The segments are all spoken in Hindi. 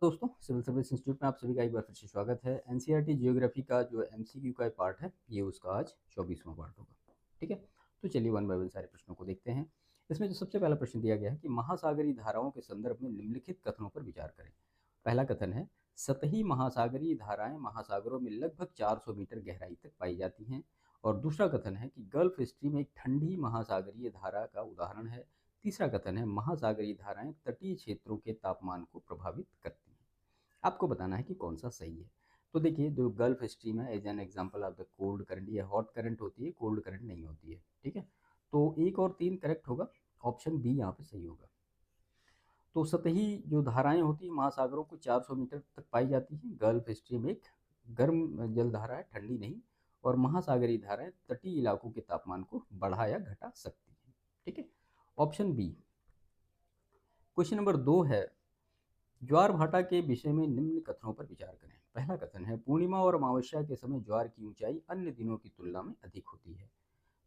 दोस्तों, सिविल सर्विस इंस्टीट्यूट में आप सभी का एक बार फिर से स्वागत है। एनसीईआरटी जियोग्राफी का जो एमसीक्यू का पार्ट है, ये उसका आज 24वां पार्ट होगा। ठीक है, तो चलिए वन बाय वन सारे प्रश्नों को देखते हैं। इसमें जो सबसे पहला प्रश्न दिया गया है कि महासागरीय धाराओं के संदर्भ में निम्नलिखित कथनों पर विचार करें। पहला कथन है, सतही महासागरीय धाराएं महासागरों में लगभग 400 मीटर गहराई तक पाई जाती हैं। और दूसरा कथन है कि गल्फ स्ट्रीम एक ठंडी महासागरीय धारा का उदाहरण है। तीसरा कथन है, महासागरीय धाराएं तटीय क्षेत्रों के तापमान को प्रभावित करती हैं। आपको बताना है कि कौन सा सही है। तो देखिए, जो गल्फ स्ट्रीम है as an example of the cold current, ये हॉट करंट होती है, कोल्ड करंट नहीं होती है। ठीक है, तो एक और तीन करेक्ट होगा, ऑप्शन बी यहाँ पे सही होगा। तो सतही जो धाराएं होती है महासागरों को 400 मीटर तक पाई जाती है। गल्फ स्ट्रीम एक गर्म जल धारा है, ठंडी नहीं। और महासागरीय धाराएं तटीय इलाकों के तापमान को बढ़ा या घटा सकती है। ठीक है, ऑप्शन बी। क्वेश्चन नंबर 2 है, ज्वार भाटा के विषय में निम्न कथनों पर विचार करें। पहला कथन है, पूर्णिमा और अमावस्या के समय ज्वार की ऊंचाई अन्य दिनों की तुलना में अधिक होती है।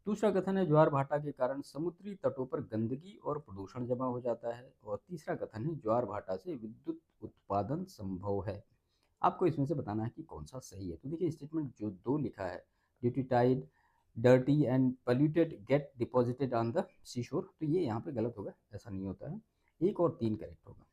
दूसरा कथन है, ज्वार भाटा के कारण समुद्री तटों पर गंदगी और प्रदूषण जमा हो जाता है। और तीसरा कथन है, ज्वार भाटा से विद्युत उत्पादन संभव है। आपको इसमें से बताना है कि कौन सा सही है। तो देखिए, स्टेटमेंट जो दो लिखा है, due to tide dirty and polluted get deposited on the sea shore, तो ये यहाँ पे गलत होगा, ऐसा नहीं होता है। एक और तीन करेक्ट होगा।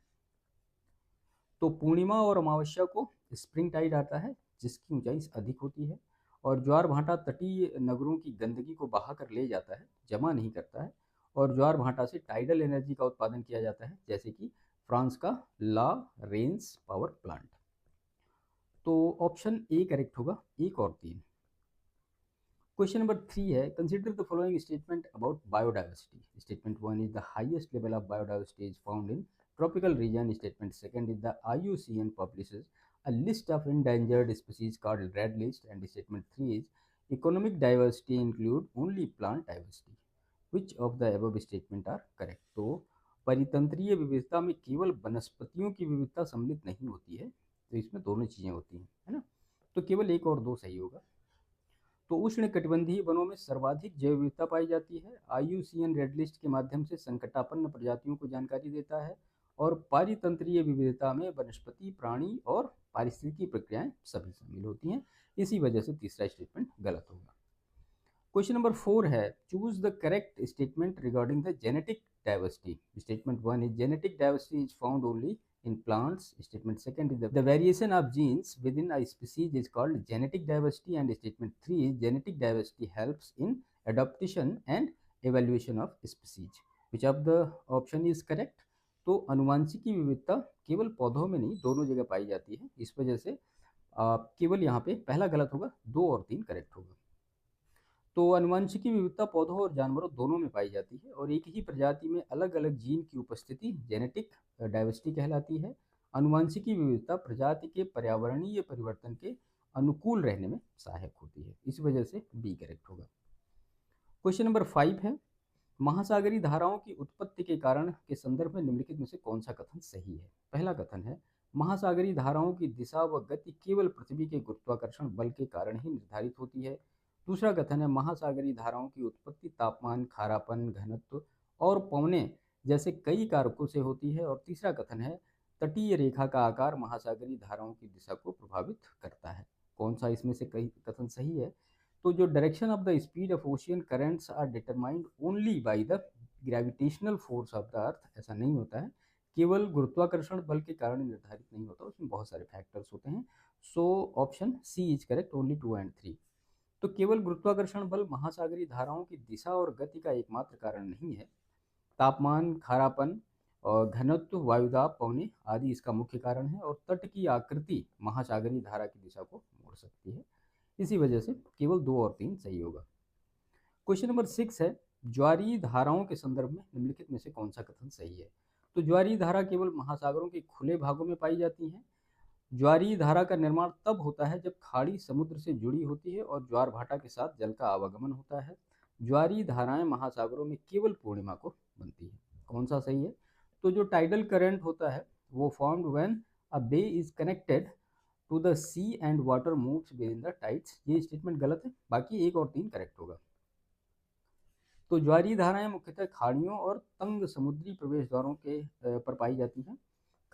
तो पूर्णिमा और अमावस्या को स्प्रिंग टाइड आता है, जिसकी ऊंचाई अधिक होती है। और ज्वार भाटा तटीय नगरों की गंदगी को बहा कर ले जाता है, जमा नहीं करता है। और ज्वार भाटा से टाइडल एनर्जी का उत्पादन किया जाता है, जैसे कि फ्रांस का ला रेंस पावर प्लांट। तो ऑप्शन ए करेक्ट होगा, एक और तीन। क्वेश्चन नंबर 3 है, consider the following statement about biodiversity. Statement 1 is the highest level of biodiversity is found in tropical region. Statement second is the IUCN publishes a list of endangered species called red list. And statement 3 is economic diversity include only plant diversity. Which of the above statement are correct? तो परितंत्रीय विविधता में केवल वनस्पतियों की विविधता सम्मिलित नहीं होती है, तो इसमें दोनों चीजें होती हैं, है ना। तो केवल एक और दो सही होगा। तो उष्ण कटिबंधीय वनों में सर्वाधिक जैव विविधता पाई जाती है। आईयूसीएन रेड लिस्ट के माध्यम से संकटापन्न प्रजातियों को जानकारी देता है। और पारितंत्रीय विविधता में वनस्पति, प्राणी और पारिस्थितिकी प्रक्रियाएं सभी शामिल होती हैं। इसी वजह से तीसरा स्टेटमेंट गलत होगा। क्वेश्चन नंबर 4 है, choose the correct statement regarding the genetic diversity. Statement 1 is genetic diversity is found only in plants. Statement second is the variation of genes within a species is called genetic diversity. And statement 3 is genetic diversity helps in adaptation and evaluation of species. Which of the option is correct? तो अनुवांशिकी विविधता केवल पौधों में नहीं, दोनों जगह पाई जाती है। इस वजह से केवल यहाँ पे पहला गलत होगा, दो और तीन करेक्ट होगा। तो अनुवांशिकी विविधता पौधों और जानवरों दोनों में पाई जाती है। और एक ही प्रजाति में अलग अलग जीन की उपस्थिति जेनेटिक डाइवर्सिटी कहलाती है। अनुवांशिकी विविधता प्रजाति के पर्यावरणीय परिवर्तन के अनुकूल रहने में सहायक होती है। इस वजह से बी करेक्ट होगा। क्वेश्चन नंबर 5 है, महासागरीय धाराओं की उत्पत्ति के कारण के संदर्भ में निम्नलिखित में से कौन सा कथन सही है। पहला कथन है, महासागरीय धाराओं की दिशा व गति केवल पृथ्वी के गुरुत्वाकर्षण बल के कारण ही निर्धारित होती है। दूसरा कथन है, महासागरीय धाराओं की उत्पत्ति तापमान, खारापन, घनत्व और पवने जैसे कई कारकों से होती है। और तीसरा कथन है, तटीय रेखा का आकार महासागरीय धाराओं की दिशा को प्रभावित करता है। कौन सा इसमें से कई कथन सही है? तो जो direction of the speed of ocean currents are determined only by the gravitational force of the earth, ऐसा नहीं होता है। केवल गुरुत्वाकर्षण बल के कारण निर्धारित नहीं होता, उसमें बहुत सारे फैक्टर्स होते हैं। So option C is correct, only 2 and 3। तो केवल गुरुत्वाकर्षण बल महासागरीय धाराओं की दिशा और गति का एकमात्र कारण नहीं है। तापमान, खारापन और घनत्व, वायुदाब, पवने आदि इसका मुख्य कारण है। और तट की आकृति महासागरीय धारा की दिशा को मोड़ सकती है। इसी वजह से केवल दो और तीन सही होगा। क्वेश्चन नंबर 6 है, ज्वारीय धाराओं के संदर्भ में निम्नलिखित में से कौन सा कथन सही है। तो ज्वारीय धारा केवल महासागरों के खुले भागों में पाई जाती है। ज्वारीय धारा का निर्माण तब होता है जब खाड़ी समुद्र से जुड़ी होती है और ज्वार भाटा के साथ जल का आवागमन होता है। ज्वारीय धाराएं महासागरों में केवल पूर्णिमा को बनती है। कौन सा सही है? तो जो टाइडल करंट होता है वो formed when a bay is connected to the sea and water moves within the tides. ये स्टेटमेंट गलत है, बाकी एक और तीन करेक्ट होगा। तो ज्वारीय धाराएं मुख्यतः खाड़ियों और तंग समुद्री प्रवेश द्वारों के पर पाई जाती हैं।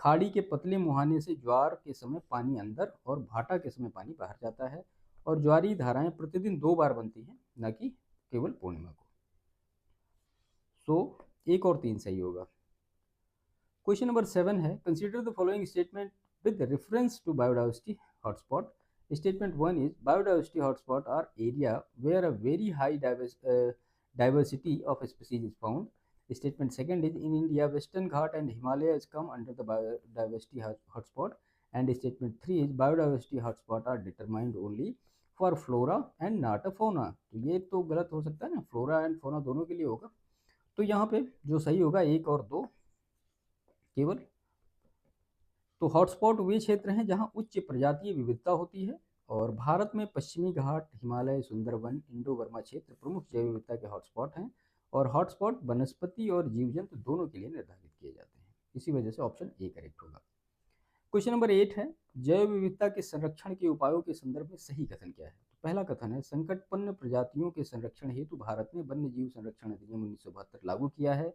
खाड़ी के पतले मुहाने से ज्वार के समय पानी अंदर और भाटा के समय पानी बाहर जाता है, और ज्वारी धाराएं प्रतिदिन 2 बार बनती हैं, न कि केवल पूर्णिमा को। सो 1 और 3 सही होगा। क्वेश्चन नंबर 7 है, consider the following statement with reference to biodiversity hotspot. Statement 1 is biodiversity hotspot are area where a very high diversity of species is found. Statement 2 is in India Western Ghat and Himalayas come under the biodiversity hotspot. And statement 3 is biodiversity hotspot are determined only for flora and not a fauna. तो ये तो गलत हो सकता है ना, फ्लोरा एंड फोना दोनों के लिए होगा। तो यहाँ पे जो सही होगा 1 और 2 केवल। तो हॉटस्पॉट वे क्षेत्र हैं जहां उच्च प्रजातीय विविधता होती है, और भारत में पश्चिमी घाट, हिमालय, सुंदरवन, इंडो बर्मा क्षेत्र प्रमुख जैव विविधता के हॉटस्पॉट हैं, और हॉटस्पॉट वनस्पति और जीव जंतु दोनों के लिए निर्धारित किए जाते हैं। इसी वजह से ऑप्शन ए करेक्ट होगा। क्वेश्चन नंबर 8 है, जैव विविधता के संरक्षण के उपायों के संदर्भ में सही कथन क्या है। तो पहला कथन है, संकटपन्न प्रजातियों के संरक्षण हेतु भारत ने वन्य जीव संरक्षण अधिनियम 1972 लागू किया है।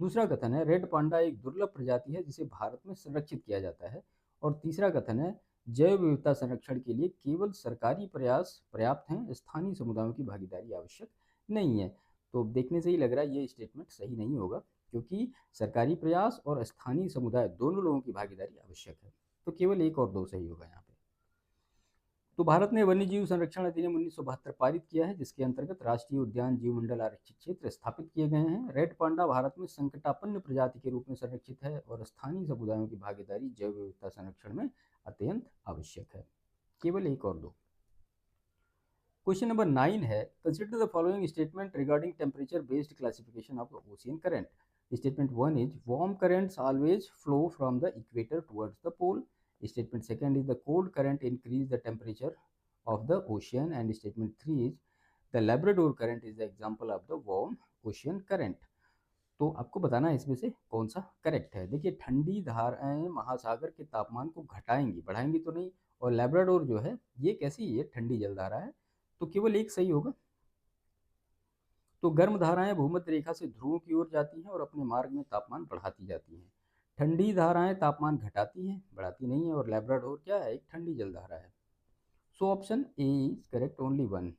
दूसरा कथन है, रेड पांडा एक दुर्लभ प्रजाति है जिसे भारत में संरक्षित किया जाता है। और तीसरा कथन है, जैव विविधता संरक्षण के लिए केवल सरकारी प्रयास पर्याप्त हैं, स्थानीय समुदायों की भागीदारी आवश्यक नहीं है। तो देखने से ही लग रहा है ये स्टेटमेंट सही नहीं होगा, क्योंकि सरकारी प्रयास और स्थानीय समुदाय दोनों लोगों की भागीदारी आवश्यक है। तो केवल 1 और 2 सही होगा यहाँ पे। तो भारत ने वन्य जीव संरक्षण अधिनियम 1972 पारित किया है, जिसके अंतर्गत राष्ट्रीय उद्यान, जीव मंडल, आरक्षित क्षेत्र स्थापित किए गए हैं। रेड पांडा भारत में संकटापन्न प्रजाति के रूप में संरक्षित है, और स्थानीय समुदायों की भागीदारी जैव विविधता संरक्षण में अत्यंत आवश्यक है। केवल 1 और 2। क्वेश्चन नंबर 9 है, consider the following statement regarding temperature based classification of the ocean current. Statement 1 is warm currents always flow from the equator towards the pole. Statement 2 is the cold current increase the temperature of the ocean. And statement 3 is the Labrador current is the example of the warm ocean current. तो आपको बताना है इसमें से कौन सा करेक्ट है। देखिए, ठंडी धाराएं महासागर के तापमान को घटाएंगी, बढ़ाएंगी तो नहीं। और लैब्राडोर जो है ये कैसी है, ठंडी जलधारा है। तो केवल 1 सही होगा। तो गर्म धाराएं भूमध्य रेखा से ध्रुवों की ओर जाती हैं और अपने मार्ग में तापमान बढ़ाती जाती हैं। ठंडी धाराएं तापमान घटाती हैं, बढ़ाती नहीं है। और लैब्राडोर क्या है, एक ठंडी जलधारा है। So option A is correct, only 1।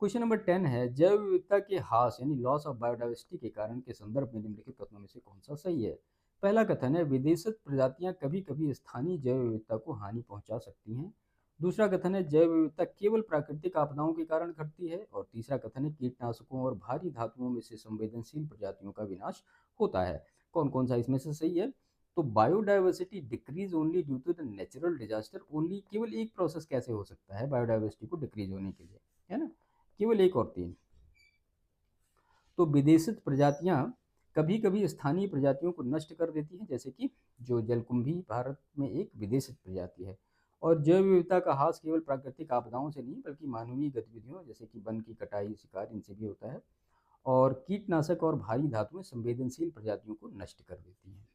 Question number 10 है, जैव विविधता के ह्रास यानी लॉस ऑफ बायोडाइवर्सिटी के कारण के संदर्भ में निम्नलिखित कथनों में से कौन सा सही है। पहला कथन है, विदेशित प्रजातियां कभी कभी स्थानीय जैव विविधता को हानि पहुंचा सकती हैं। दूसरा कथन है, जैव विविधता केवल प्राकृतिक आपदाओं के कारण घटती है। और तीसरा कथन है, कीटनाशकों और भारी धातुओं में से संवेदनशील प्रजातियों का विनाश होता है। कौन कौन सा इसमें से सही है। तो biodiversity decrease only due to the natural disaster only, केवल एक प्रोसेस कैसे हो सकता है बायोडाइवर्सिटी को डिक्रीज होने के लिए, है ना। केवल 1 और 3। तो विदेशित प्रजातियां कभी कभी स्थानीय प्रजातियों को नष्ट कर देती हैं, जैसे कि जो जलकुंभी भारत में एक विदेशित प्रजाति है। और जैव विविधता का ह्रास केवल प्राकृतिक आपदाओं से नहीं बल्कि मानवीय गतिविधियों जैसे कि वन की कटाई, शिकार, इनसे भी होता है। और कीटनाशक और भारी धातुएं संवेदनशील प्रजातियों को नष्ट कर देती हैं।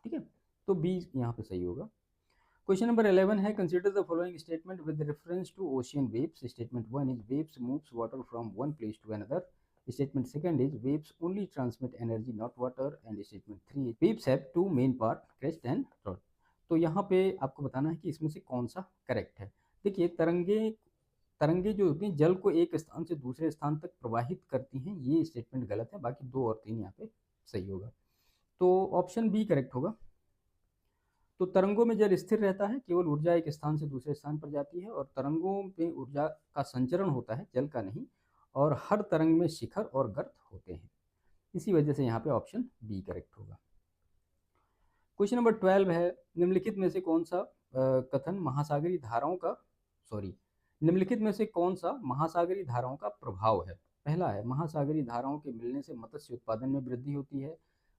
ठीक है, तो बी यहाँ पे सही होगा। क्वेश्चन नंबर 11 है, consider the following statement with reference to ocean waves. Statement 1 is waves moves water from one place to another. Statement 2 is waves only transmit energy not water. And statement 3 waves have 2 main part, crest and trough. तो यहाँ पे आपको बताना है कि इसमें से कौन सा करेक्ट है। देखिए, तरंगे जो होती हैं जल को एक स्थान से दूसरे स्थान तक प्रवाहित करती हैं, ये स्टेटमेंट गलत है। बाकी 2 और 3 यहाँ पे सही होगा। तो ऑप्शन बी करेक्ट होगा। तो तरंगों में जल स्थिर रहता है, केवल ऊर्जा एक स्थान से दूसरे स्थान पर जाती है। और तरंगों में ऊर्जा का संचरण होता है, जल का नहीं। और हर तरंग में शिखर और गर्त होते हैं। इसी वजह से यहाँ पे ऑप्शन बी करेक्ट होगा। क्वेश्चन नंबर 12 है, निम्नलिखित में से कौन सा कथन महासागरीय धाराओं का निम्नलिखित में से कौन सा महासागरीय धाराओं का प्रभाव है। पहला है, महासागरीय धाराओं के मिलने से मत्स्य उत्पादन में वृद्धि होती है।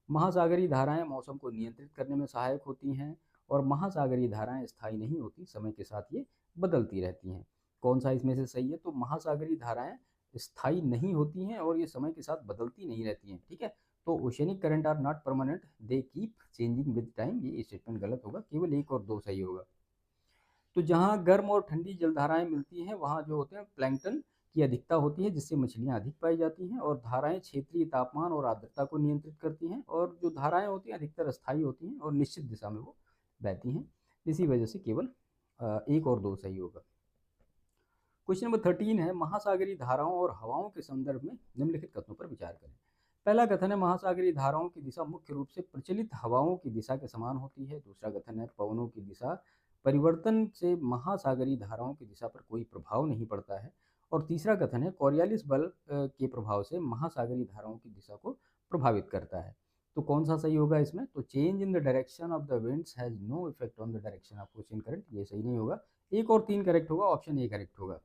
महासागरीय धाराएं मौसम को नियंत्रित करने में सहायक होती हैं। और महासागरीय धाराएं स्थायी नहीं होती, समय के साथ ये बदलती रहती हैं। कौन सा इसमें से सही है। तो महासागरीय धाराएं स्थायी नहीं होती हैं और ये समय के साथ बदलती नहीं रहती हैं। ठीक है, तो oceanic current are not permanent, they keep changing with time. ये स्टेटमेंट गलत होगा। केवल 1 और 2 सही होगा। तो जहाँ गर्म और ठंडी जलधाराएं मिलती हैं वहाँ जो होते हैं प्लैंकटन की अधिकता होती है जिससे मछलियाँ अधिक पाई जाती हैं, और धाराएं क्षेत्रीय तापमान और आर्द्रता को नियंत्रित करती हैं, और जो धाराएं होती हैं अधिकतर अस्थायी होती हैं और निश्चित दिशा में वो बहती हैं। इसी वजह से केवल 1 और 2 सही होगा। क्वेश्चन नंबर 13 है, महासागरीय धाराओं और हवाओं के संदर्भ में निम्नलिखित कथनों पर विचार करें। पहला कथन है, महासागरीय धाराओं की दिशा मुख्य रूप से प्रचलित हवाओं की दिशा के समान होती है। दूसरा कथन है, पवनों की दिशा परिवर्तन से महासागरीय धाराओं की दिशा पर कोई प्रभाव नहीं पड़ता है। और तीसरा कथन है, कोरियालिस बल के प्रभाव से महासागरीय धाराओं की दिशा को प्रभावित करता है। तो कौन सा सही होगा इसमें? तो change in the direction of the winds has no effect on the direction of ocean current, ये सही नहीं होगा। 1 और 3 करेक्ट होगा, ऑप्शन ए करेक्ट होगा।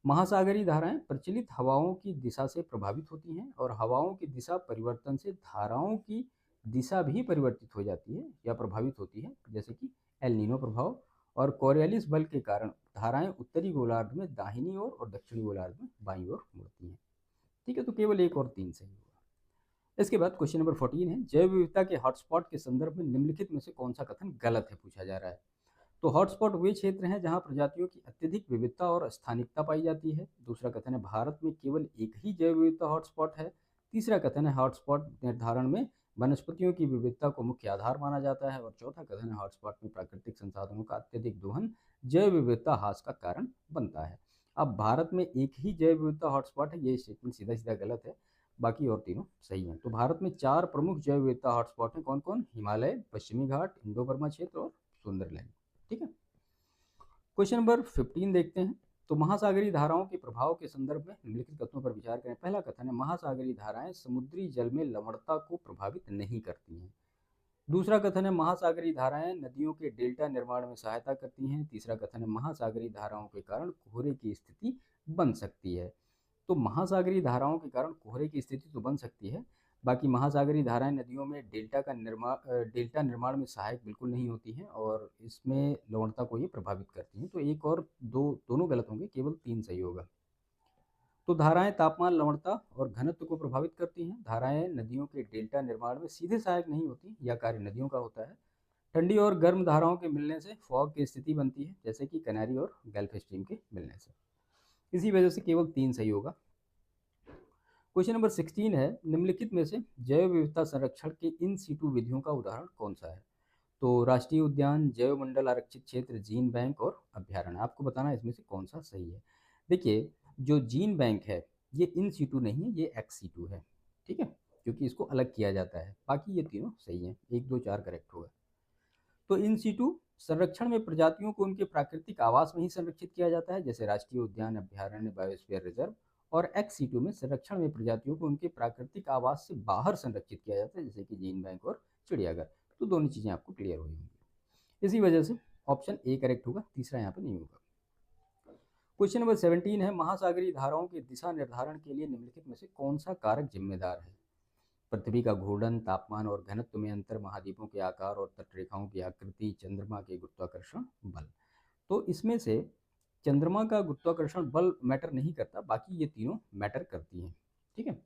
महासागरीय धाराएं प्रचलित हवाओं की दिशा से प्रभावित होती हैं, और हवाओं की दिशा परिवर्तन से धाराओं की दिशा भी परिवर्तित हो जाती है या प्रभावित होती है, जैसे कि एल नीनो प्रभाव। और कोरियालिस बल के कारण धाराएं उत्तरी गोलार्ध में दाहिनी ओर और दक्षिणी गोलार्ध में बाईं ओर मुड़ती हैं। ठीक है, तो केवल 1 और 3 सही होगा। इसके बाद क्वेश्चन नंबर 14 है, जैव विविधता के हॉटस्पॉट के संदर्भ में निम्नलिखित में से कौन सा कथन गलत है, पूछा जा रहा है। तो हॉटस्पॉट वे क्षेत्र हैं जहां प्रजातियों की अत्यधिक विविधता और स्थानिकता पाई जाती है। दूसरा कथन है, भारत में केवल एक ही जैव विविधता हॉटस्पॉट है। तीसरा कथन है, हॉटस्पॉट निर्धारण में वनस्पतियों की विविधता को मुख्य आधार माना जाता है। और चौथा कथन है, हॉटस्पॉट में प्राकृतिक संसाधनों का अत्यधिक दोहन जैव विविधता ह्रास का कारण बनता है। अब भारत में एक ही जैव विविधता हॉटस्पॉट है, ये स्टेटमेंट सीधा सीधा गलत है, बाकी और तीनों सही हैं। तो भारत में 4 प्रमुख जैव विविधता हॉटस्पॉट हैं, कौन कौन? हिमालय, पश्चिमी घाट, इंडो बर्मा क्षेत्र और सुंदरलैंड। ठीक है, क्वेश्चन नंबर 15 देखते हैं। तो महासागरीय धाराओं के प्रभाव के संदर्भ में निम्नलिखित कथनों पर विचार करें। पहला कथन है, महासागरीय धाराएं समुद्री जल में लवणता को प्रभावित नहीं करती हैं। दूसरा कथन है, महासागरीय धाराएं नदियों के डेल्टा निर्माण में सहायता करती हैं। तीसरा कथन है, महासागरीय धाराओं के कारण कोहरे की स्थिति बन सकती है। तो महासागरीय धाराओं के कारण कोहरे की स्थिति तो बन सकती है, बाकी महासागरीय धाराएं नदियों में डेल्टा निर्माण में सहायक बिल्कुल नहीं होती हैं, और इसमें लवणता को ये प्रभावित करती हैं। तो 1 और 2 दोनों गलत होंगे, केवल 3 सही होगा। तो धाराएं तापमान, लवणता और घनत्व को प्रभावित करती हैं। धाराएं नदियों के डेल्टा निर्माण में सीधे सहायक नहीं होती, यह कार्य नदियों का होता है। ठंडी और गर्म धाराओं के मिलने से फॉग की स्थिति बनती है, जैसे कि कैनारी और गल्फ स्ट्रीम के मिलने से। इसी वजह से केवल 3 सही होगा। क्वेश्चन नंबर 16 है, निम्नलिखित में से जैव विविधता संरक्षण के इन सीटू विधियों का उदाहरण कौन सा है? तो राष्ट्रीय उद्यान, जैव मंडल आरक्षित क्षेत्र, जीन बैंक और अभ्यारण्य। आपको बताना है इसमें से कौन सा सही है। देखिए, जो जीन बैंक है ये इन सीटू नहीं है, ये एक्स सीटू है। ठीक है, क्योंकि इसको अलग किया जाता है। बाकी ये तीनों सही हैं, 1, 2, 4 करेक्ट होगा। तो इन सीटू संरक्षण में प्रजातियों को उनके प्राकृतिक आवास में ही संरक्षित किया जाता है, जैसे राष्ट्रीय उद्यान, अभ्यारण्य, बायोस्फीयर रिजर्व। और एक्स सीटू में संरक्षण में प्रजातियों को उनके प्राकृतिक आवास से बाहर संरक्षित किया जाता है, जैसे कि जीन बैंक और चिड़ियाघर। तो दोनों चीजें आपको क्लियर हो होंगी। इसी वजह से ऑप्शन ए करेक्ट होगा, तीसरा यहाँ पर नहीं होगा। क्वेश्चन नंबर 17 है, महासागरीय धाराओं के दिशा निर्धारण के लिए निम्नलिखित में से कौन सा कारक जिम्मेदार है? पृथ्वी का घूर्णन, तापमान और घनत्व में अंतर, महाद्वीपों के आकार और तटरेखाओं की आकृति, चंद्रमा के गुरुत्वाकर्षण बल। तो इसमें से चंद्रमा का गुरुत्वाकर्षण बल मैटर नहीं करता, बाकी ये तीनों मैटर करती हैं। ठीक है,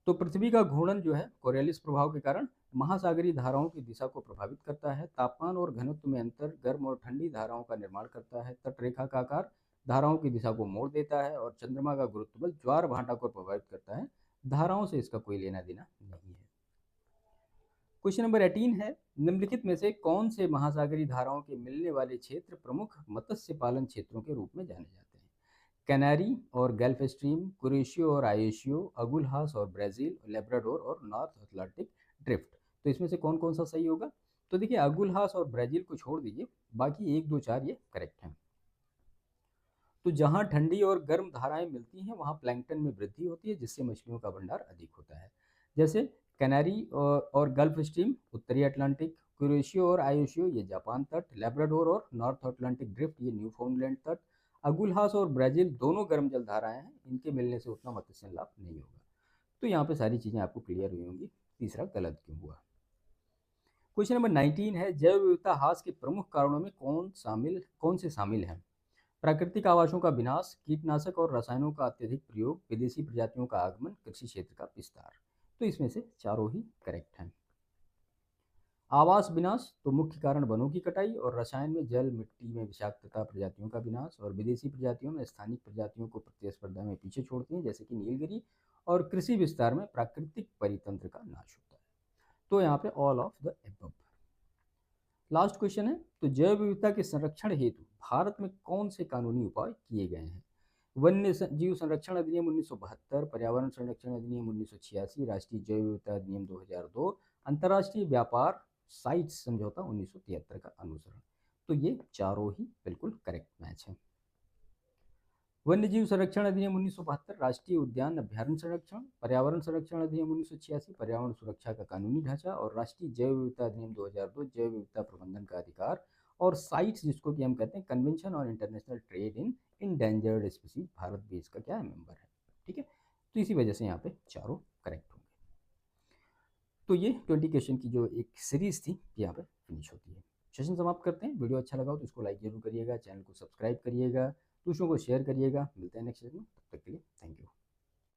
तो पृथ्वी का घूर्णन जो है कोरियालिस प्रभाव के कारण महासागरीय धाराओं की दिशा को प्रभावित करता है। तापमान और घनत्व में अंतर गर्म और ठंडी धाराओं का निर्माण करता है। तटरेखा का आकार धाराओं की दिशा को मोड़ देता है, और चंद्रमा का गुरुत्व बल ज्वार भाटा को प्रभावित करता है। धाराओं से इसका कोई लेना देना नहीं है। क्वेश्चन नंबर 18 है, निम्नलिखित में से कौन से महासागरीय धाराओं के मिलने वाले क्षेत्र प्रमुख मत्स्य पालन क्षेत्रों के रूप में जाने जाते हैं? कैनारी और गल्फ स्ट्रीम, कुरेशियो और आयोशियो, अगुलहास और ब्राजील, लेब्राडोर और नॉर्थ अटलांटिक ड्रिफ्ट। तो इसमें से कौन कौन सा सही होगा? तो देखिए, अगुलहास और ब्राजील को छोड़ दीजिए, बाकी 1, 2, 4 ये करेक्ट हैं। तो जहां ठंडी और गर्म धाराएं मिलती हैं वहां प्लैंकटन में वृद्धि होती है, जिससे मछलियों का भंडार अधिक होता है। जैसे कैनारी और गल्फ स्ट्रीम उत्तरी अटलांटिक, क्यूरेशियो और आयोशियो ये जापान तट, लेब्राडोर और नॉर्थ अटलांटिक ड्रिफ्ट ये न्यूफाउंडलैंड तट, अगुलहास और ब्राजील दोनों गर्म जल धाराएं हैं, इनके मिलने से उतना मत्स्य लाभ नहीं होगा। तो यहाँ पे सारी चीजें आपको क्लियर हुई होंगी, तीसरा गलत क्यों हुआ। क्वेश्चन नंबर 19 है, जैव विविधता ह्रास के प्रमुख कारणों में कौन से शामिल हैं? प्राकृतिक आवासों का विनाश, कीटनाशक और रसायनों का अत्यधिक प्रयोग, विदेशी प्रजातियों का आगमन, कृषि क्षेत्र का विस्तार। तो इसमें से चारों ही करेक्ट हैं। आवास विनाश तो मुख्य कारण वनों की कटाई, और रसायन में जल मिट्टी में विषाक्तता प्रजातियों का विनाश, और विदेशी प्रजातियों में स्थानिक प्रजातियों को प्रतिस्पर्धा में पीछे छोड़ती हैं जैसे कि नीलगिरी, और कृषि विस्तार में प्राकृतिक परितंत्र का नाश होता है। तो यहाँ पे all of the above. Last question है, तो जैव विविधता के संरक्षण हेतु भारत में कौन से कानूनी उपाय किए गए हैं? वन्य जीव संरक्षण अधिनियम 1972, पर्यावरण संरक्षण अधिनियम 1986, राष्ट्रीय जैव विविधता अधिनियम 2002, अंतर्राष्ट्रीय व्यापार साइट्स समझौता 1973 का अनुसरण। तो ये चारों ही बिल्कुल करेक्ट मैच है। वन्य जीव संरक्षण अधिनियम 1972, राष्ट्रीय उद्यान अभ्यारण्य संरक्षण, पर्यावरण संरक्षण अधिनियम 1986, पर्यावरण सुरक्षा का कानूनी ढांचा, और राष्ट्रीय जैव विविधता अधिनियम 2002, जैव विविधता प्रबंधन का अधिकार, और साइट्स जिसको कि हम कहते हैं convention on international trade in endangered species, Bharat भी इसका क्या है, मेंबर है। ठीक है, तो इसी वजह से यहाँ पे चारों करेक्ट होंगे। तो ये 20 क्वेश्चन की जो एक सीरीज थी यहाँ पे फिनिश होती है। सेशन समाप्त करते हैं। वीडियो अच्छा लगा हो तो इसको लाइक जरूर करिएगा, चैनल को सब्सक्राइब करिएगा, दूसरों को शेयर करिएगा। मिलते हैं नेक्स्ट सेशन में, तब तक के लिए थैंक यू।